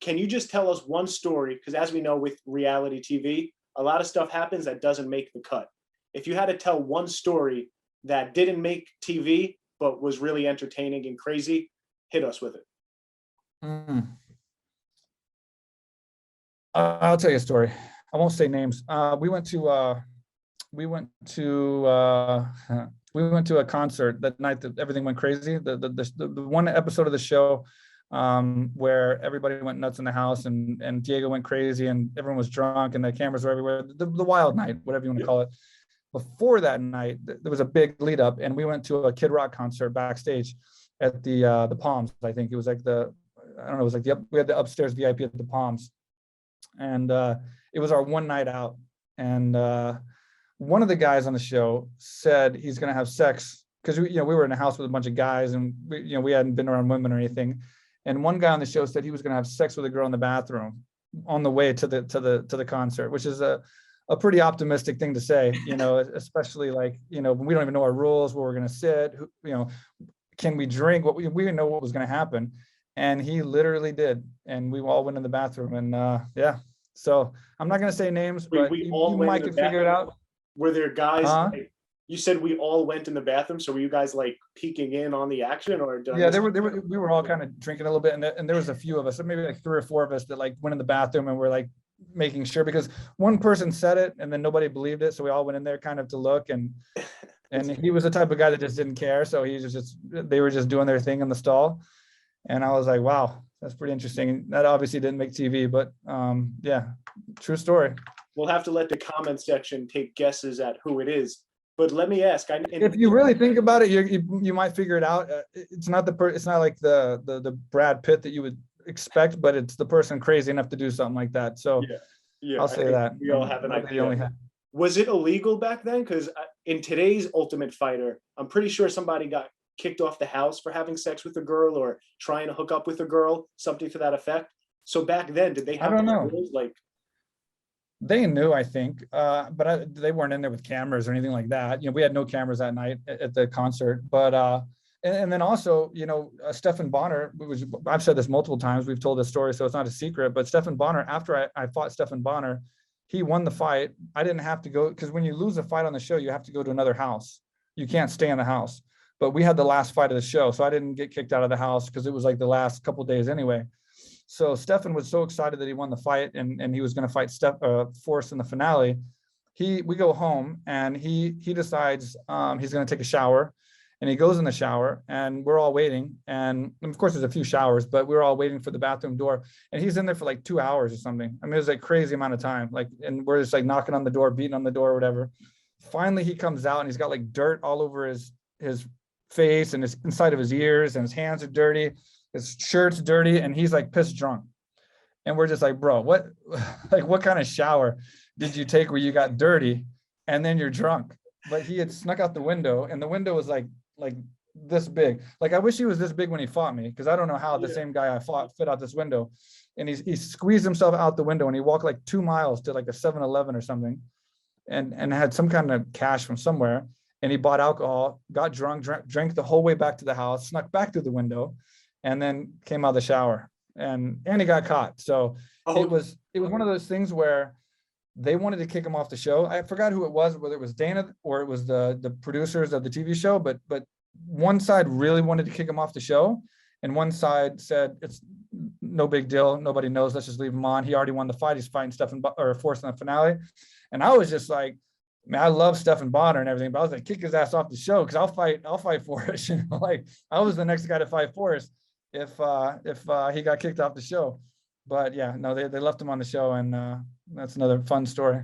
can you just tell us one story? Because as we know with reality TV, a lot of stuff happens that doesn't make the cut. If you had to tell one story that didn't make TV but was really entertaining and crazy, hit us with it. Mm. I'll tell you a story. I won't say names. We went to we went to a concert that night that everything went crazy. The one episode of the show where everybody went nuts in the house and Diego went crazy and everyone was drunk and the cameras were everywhere. The wild night, whatever you want to call it. Before that night, there was a big lead up, and we went to a Kid Rock concert backstage at the Palms. I think it was like I don't know, it was like we had the upstairs VIP at the Palms, and it was our one night out. And one of the guys on the show said he's going to have sex because we were in a house with a bunch of guys, and we hadn't been around women or anything. And one guy on the show said he was going to have sex with a girl in the bathroom on the way to the concert, which is a pretty optimistic thing to say, especially like, we don't even know our rules, where we're going to sit, can we drink? We didn't know what was going to happen. And he literally did. And we all went in the bathroom, and yeah. So I'm not going to say names, but you might could figure it out. Were there guys, you said we all went in the bathroom, so were you guys like peeking in on the action, or? Yeah, we were all kind of drinking a little bit, and there was a few of us, maybe like 3 or 4 of us that like went in the bathroom and we're like making sure, because one person said it and then nobody believed it, so we all went in there kind of to look, and he was the type of guy that just didn't care, so they were just doing their thing in the stall, and I was like, wow, that's pretty interesting. That obviously didn't make TV, but yeah, true story. We'll have to let the comment section take guesses at who it is. But let me ask, if you really think about it, you might figure it out. It's not it's not like the Brad Pitt that you would expect, but it's the person crazy enough to do something like that. So yeah, I'll say that we all have an idea. Was it illegal back then? Because in today's Ultimate Fighter, I'm pretty sure somebody got kicked off the house for having sex with a girl or trying to hook up with a girl, something to that effect. So back then, did they have? I don't know. Like, they knew, I think, but they weren't in there with cameras or anything like that. We had no cameras that night at the concert. But and then also, Stephan Bonnar, I've said this multiple times. We've told this story, so it's not a secret. But Stephan Bonnar, after I fought Stephan Bonnar, he won the fight. I didn't have to go, because when you lose a fight on the show, you have to go to another house. You can't stay in the house. But we had the last fight of the show, so I didn't get kicked out of the house because it was like the last couple of days anyway. So Stephan was so excited that he won the fight, and he was going to fight Forrest in the finale. We go home, and he decides he's going to take a shower, and he goes in the shower, and we're all waiting. And of course, there's a few showers, but we were all waiting for the bathroom door, and he's in there for like 2 hours or something. I mean, it was like crazy amount of time. And we're just like knocking on the door, beating on the door, or whatever. Finally, he comes out, and he's got like dirt all over his face and inside of his ears, and his hands are dirty. His shirt's dirty, and he's like pissed drunk. And we're just like, bro, what kind of shower did you take where you got dirty and then you're drunk? But he had snuck out the window, and the window was like this big. Like, I wish he was this big when he fought me, because I don't know how the same guy I fought fit out this window. And he squeezed himself out the window, and he walked like 2 miles to like a 7-Eleven or something, and had some kind of cash from somewhere. And he bought alcohol, got drunk, drank the whole way back to the house, snuck back through the window, and then came out of the shower, and he got caught. So it was one of those things where they wanted to kick him off the show. I forgot who it was, whether it was Dana or it was the producers of the TV show, but one side really wanted to kick him off the show, and one side said it's no big deal, nobody knows, let's just leave him on. He already won the fight. He's fighting Forrest in the finale. And I was just like, man, I love Stephan Bonnar and everything, but I was like, kick his ass off the show, because I'll fight Forrest. Like, I was the next guy to fight Forrest if he got kicked off the show. But yeah, no, they left him on the show, and that's another fun story.